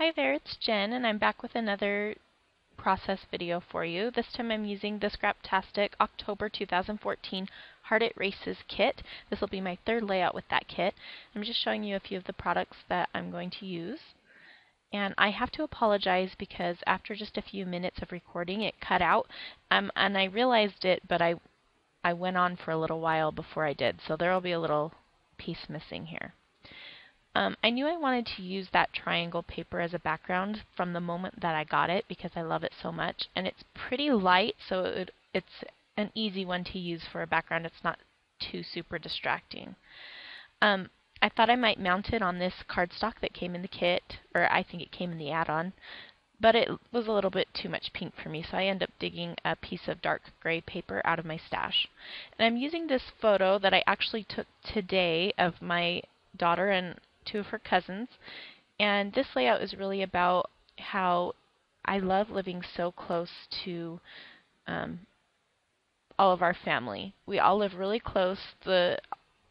Hi there, it's Jen, and I'm back with another process video for you. This time I'm using the Scraptastic October 2014 Heart It Races kit. This will be my third layout with that kit. I'm just showing you a few of the products that I'm going to use. And I have to apologize because after just a few minutes of recording it cut out. And I realized it, but I went on for a little while before I did, so there will be a little piece missing here. I knew I wanted to use that triangle paper as a background from the moment that I got it because I love it so much, and it's pretty light, so it's an easy one to use for a background. It's not too super distracting. I thought I might mount it on this cardstock that came in the kit, or I think it came in the add-on, but it was a little bit too much pink for me, so I ended up digging a piece of dark gray paper out of my stash. And I'm using this photo that I actually took today of my daughter and two of her cousins, and this layout is really about how I love living so close to all of our family. We all live really close.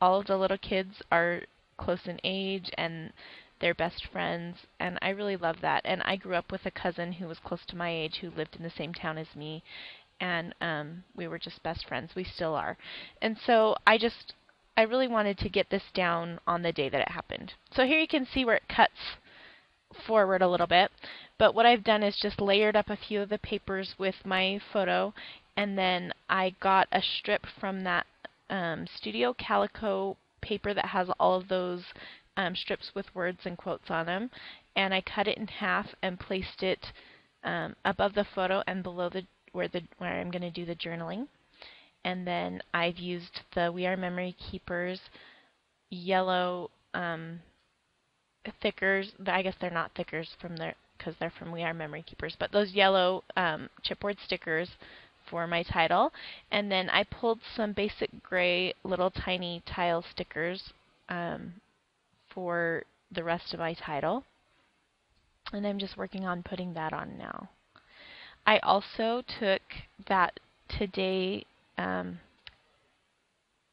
All of the little kids are close in age and they're best friends, and I really love that. And I grew up with a cousin who was close to my age who lived in the same town as me, and we were just best friends. We still are. And so I really wanted to get this down on the day that it happened. So here you can see where it cuts forward a little bit, but what I've done is just layered up a few of the papers with my photo, and then I got a strip from that Studio Calico paper that has all of those strips with words and quotes on them, and I cut it in half and placed it above the photo and below where I'm going to do the journaling. And then I've used the We Are Memory Keepers yellow thickers. I guess they're not thickers because they're from We Are Memory Keepers, but those yellow chipboard stickers for my title. And then I pulled some basic gray little tiny tile stickers for the rest of my title. And I'm just working on putting that on now. I also took that Today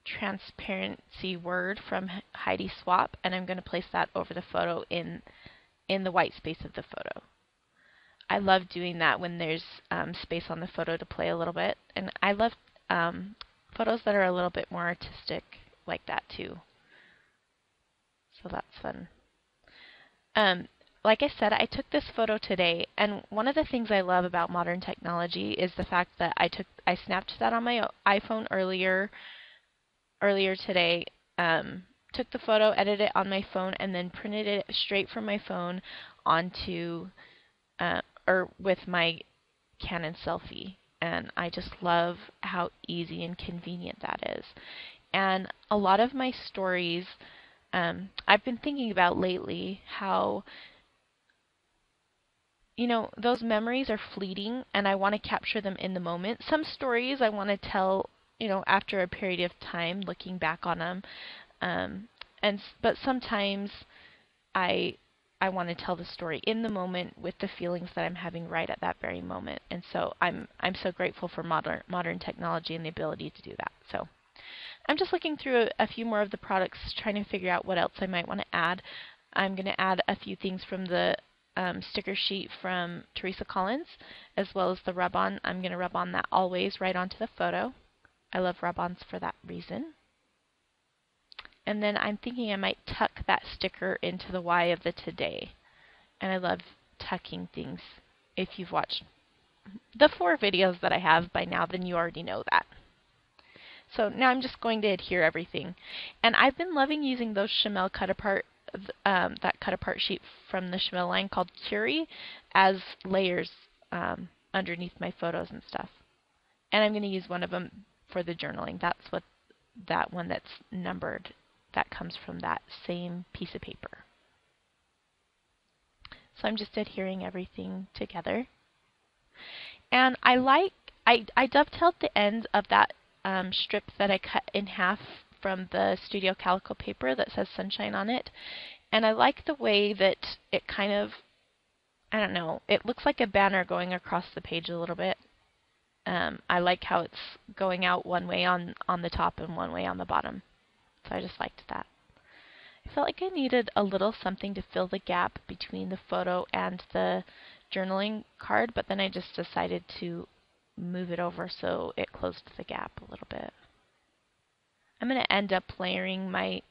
transparency word from Heidi Swapp, and I'm going to place that over the photo in the white space of the photo. I love doing that when there's space on the photo to play a little bit, and I love photos that are a little bit more artistic like that too. So that's fun. Like I said, I took this photo today, and one of the things I love about modern technology is the fact that I snapped that on my iPhone earlier today, took the photo, edited it on my phone, and then printed it straight from my phone onto or with my Canon Selfie. And I just love how easy and convenient that is. And a lot of my stories, I've been thinking about lately how those memories are fleeting, and I want to capture them in the moment. Some stories I want to tell, after a period of time, looking back on them. But sometimes I want to tell the story in the moment with the feelings that I'm having right at that very moment. And so I'm so grateful for modern technology and the ability to do that. So I'm just looking through a few more of the products, trying to figure out what else I might want to add. I'm going to add a few things from the sticker sheet from Teresa Collins, as well as the rub-on. I'm going to rub on that always right onto the photo. I love rub-ons for that reason. And then I'm thinking I might tuck that sticker into the Y of the today. And I love tucking things. If you've watched the 4 videos that I have by now, then you already know that. So now I'm just going to adhere everything. And I've been loving using those Chamel cut-apart that cut-apart sheet from the Chamel line called Curie as layers underneath my photos and stuff. And I'm going to use one of them for the journaling. That's what that one that's numbered, that comes from that same piece of paper. So I'm just adhering everything together. And I dovetailed the ends of that strip that I cut in half from the Studio Calico paper that says Sunshine on it. And I like the way that it kind of, I don't know, it looks like a banner going across the page a little bit. I like how it's going out one way on the top and one way on the bottom. So I just liked that. I felt like I needed a little something to fill the gap between the photo and the journaling card, but then I just decided to move it over so it closed the gap a little bit. I'm going to end up layering my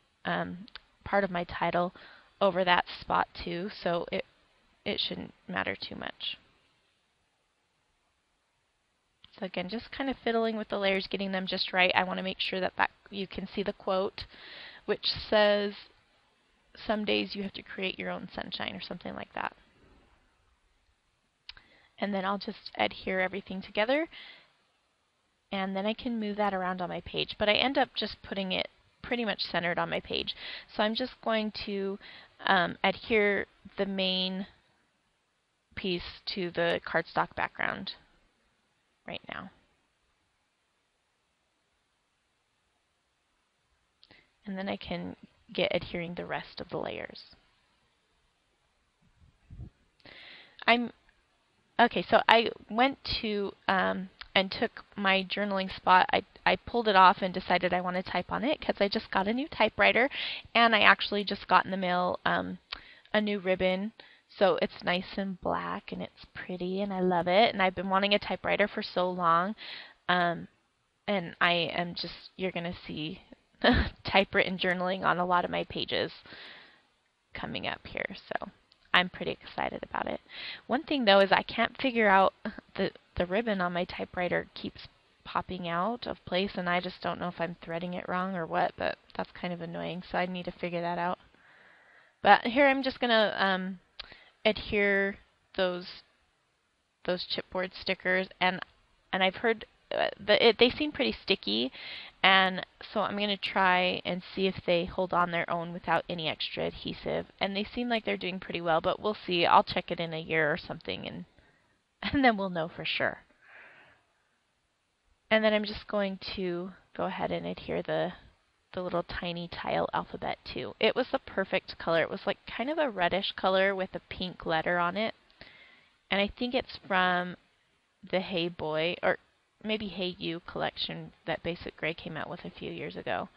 part of my title over that spot too, so it shouldn't matter too much. So again, just kind of fiddling with the layers, getting them just right. I want to make sure that you can see the quote, which says, "Some days you have to create your own sunshine," or something like that. And then I'll just adhere everything together, and then I can move that around on my page. But I end up just putting it pretty much centered on my page. So I'm just going to adhere the main piece to the cardstock background right now. And then I can get adhering the rest of the layers. Okay, so I went to and took my journaling spot. I pulled it off and decided I want to type on it because I just got a new typewriter, and I actually just got in the mail a new ribbon. So it's nice and black and it's pretty and I love it. And I've been wanting a typewriter for so long. And I am just, you're going to see typewritten journaling on a lot of my pages coming up here. So I'm pretty excited about it. One thing though is I can't figure out the ribbon on my typewriter keeps popping out of place, and I just don't know if I'm threading it wrong or what, but that's kind of annoying, so I need to figure that out. But here I'm just going to adhere those chipboard stickers, and I've heard they seem pretty sticky, and so I'm going to try and see if they hold on their own without any extra adhesive. And they seem like they're doing pretty well, but we'll see. I'll check it in a year or something, and then we'll know for sure. And then I'm just going to go ahead and adhere the little tiny tile alphabet too. It was the perfect color. It was like kind of a reddish color with a pink letter on it. And I think it's from the Hey Boy, or maybe Hey You collection that Basic Gray came out with a few years ago.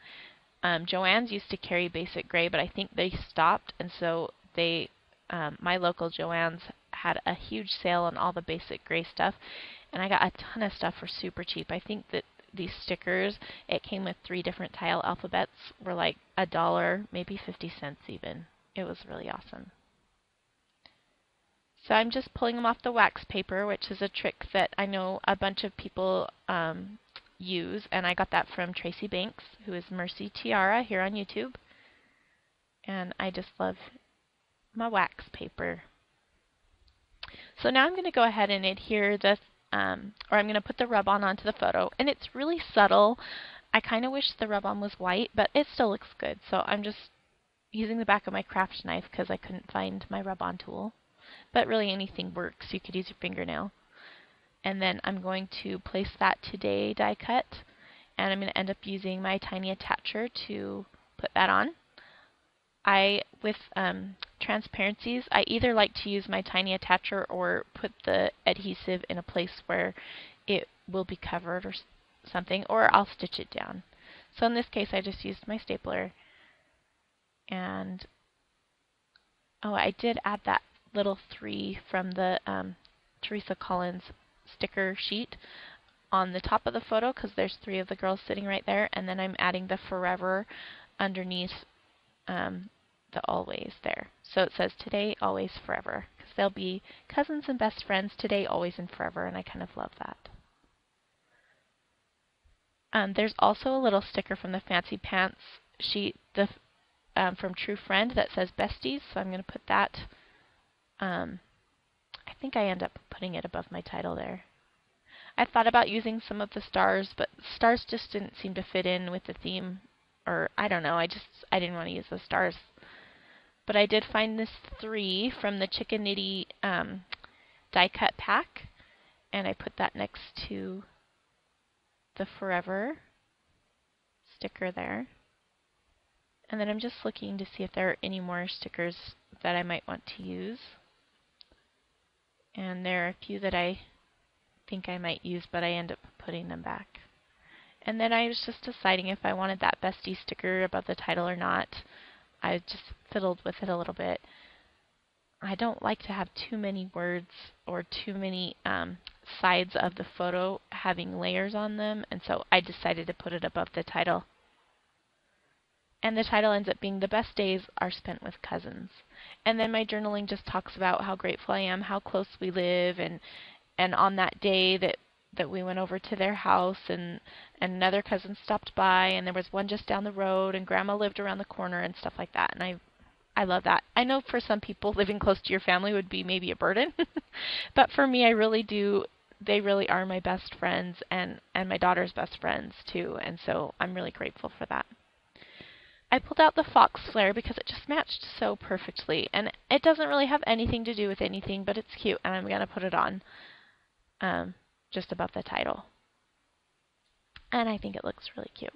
Joann's used to carry Basic Gray, but I think they stopped, and so they, my local Joann's had a huge sale on all the Basic Gray stuff, and I got a ton of stuff for super cheap. I think that these stickers, it came with 3 different tile alphabets, were like $1, maybe 50 cents even. It was really awesome. So I'm just pulling them off the wax paper, which is a trick that I know a bunch of people use, and I got that from Tracy Banks, who is Mercy Tiara here on YouTube. And I just love my wax paper. So now I'm going to go ahead and adhere this, or I'm going to put the rub-on onto the photo, and it's really subtle. I kind of wish the rub-on was white, but it still looks good. So I'm just using the back of my craft knife because I couldn't find my rub-on tool. But really anything works. You could use your fingernail. And then I'm going to place that Today die cut, and I'm going to end up using my tiny attacher to put that on. With transparencies, I either like to use my tiny attacher or put the adhesive in a place where it will be covered or something, or I'll stitch it down. So in this case, I just used my stapler. And oh, I did add that little 3 from the Teresa Collins sticker sheet on the top of the photo because there's 3 of the girls sitting right there, and then I'm adding the forever underneath the always there. So it says today, always, forever, because they'll be cousins and best friends today, always, and forever, and I kind of love that. There's also a little sticker from the Fancy Pants sheet from True Friend that says besties, so I'm going to put that. I think I end up putting it above my title there. I thought about using some of the stars, but stars just didn't seem to fit in with the theme, or I don't know, I didn't want to use the stars. But I did find this 3 from the Chicken Nitty die cut pack, and I put that next to the forever sticker there. And then I'm just looking to see if there are any more stickers that I might want to use. And there are a few that I think I might use, but I end up putting them back. And then I was just deciding if I wanted that bestie sticker above the title or not. I just fiddled with it a little bit. I don't like to have too many words or too many sides of the photo having layers on them, and so I decided to put it above the title. And the title ends up being "The Best Days Are Spent with Cousins." And then my journaling just talks about how grateful I am, how close we live, and on that day that we went over to their house, and another cousin stopped by, and there was one just down the road, and Grandma lived around the corner, and stuff like that. And I love that. I know for some people living close to your family would be maybe a burden, but for me, I really do. They really are my best friends, and my daughter's best friends too, and so I'm really grateful for that. I pulled out the fox flare because it just matched so perfectly, and it doesn't really have anything to do with anything, but it's cute, and I'm going to put it on just above the title. And I think it looks really cute.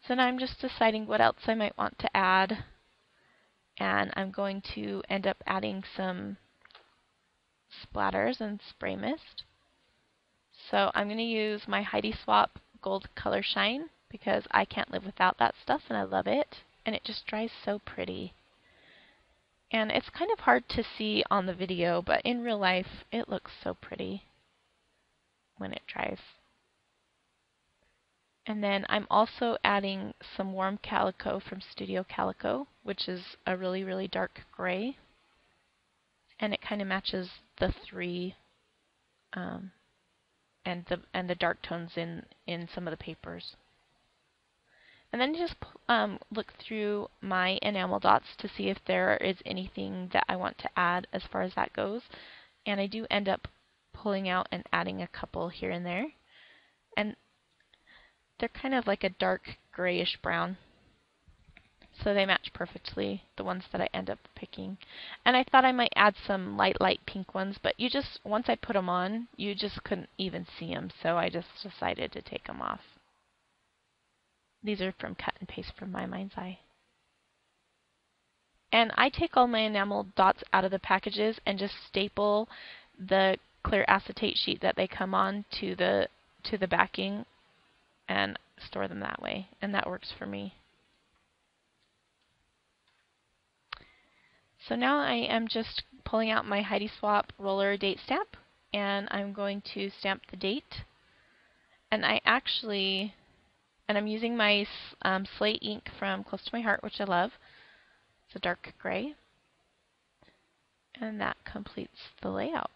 So now I'm just deciding what else I might want to add, and I'm going to end up adding some splatters and spray mist. So I'm going to use my Heidi Swapp Gold Color Shine, because I can't live without that stuff, and I love it, and it just dries so pretty. And it's kind of hard to see on the video, but in real life it looks so pretty when it dries. And then I'm also adding some warm calico from Studio Calico, which is a really, really dark gray, and it kind of matches the three and the dark tones in some of the papers. And then just look through my enamel dots to see if there is anything that I want to add as far as that goes. And I do end up pulling out and adding a couple here and there. And they're kind of like a dark grayish brown. So they match perfectly, the ones that I end up picking. And I thought I might add some light pink ones, but once I put them on, you just couldn't even see them. So I just decided to take them off. These are from Cut and Paste from My Mind's Eye. And I take all my enamel dots out of the packages and just staple the clear acetate sheet that they come on to the backing and store them that way. And that works for me. So now I am just pulling out my Heidi Swapp roller date stamp, and I'm going to stamp the date. And I'm using my slate ink from Close to My Heart, which I love. It's a dark gray. And that completes the layout.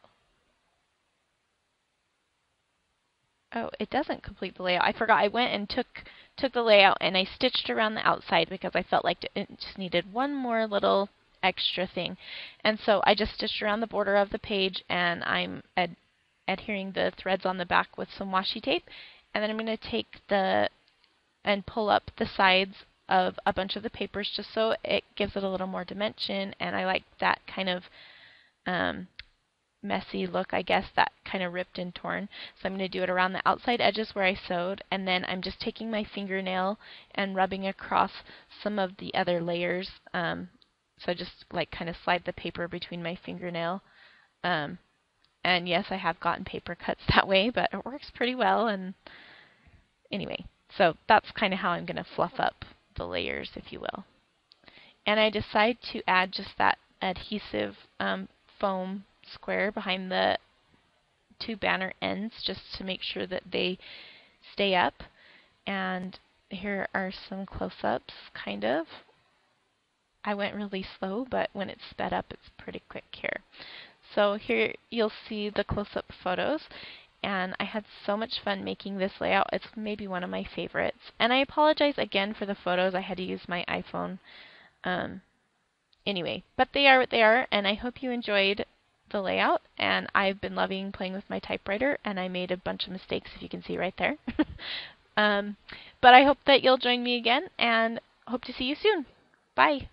Oh, it doesn't complete the layout. I forgot. I went and took the layout and I stitched around the outside because I felt like it just needed one more little extra thing. And so I just stitched around the border of the page, and I'm adhering the threads on the back with some washi tape. And then I'm going to take and pull up the sides of a bunch of the papers just so it gives it a little more dimension, and I like that kind of messy look, I guess, that kind of ripped and torn. So I'm going to do it around the outside edges where I sewed, and then I'm just taking my fingernail and rubbing across some of the other layers. So I just like kind of slide the paper between my fingernail. And yes, I have gotten paper cuts that way, but it works pretty well. And anyway. So that's kind of how I'm going to fluff up the layers, if you will. And I decide to add just that adhesive foam square behind the two banner ends just to make sure that they stay up. And here are some close-ups, kind of. I went really slow, but when it's sped up, it's pretty quick here. So here you'll see the close-up photos. And I had so much fun making this layout. It's maybe one of my favorites. And I apologize again for the photos. I had to use my iPhone. Anyway, but they are what they are, and I hope you enjoyed the layout. And I've been loving playing with my typewriter, and I made a bunch of mistakes, if you can see right there. But I hope that you'll join me again, and hope to see you soon. Bye.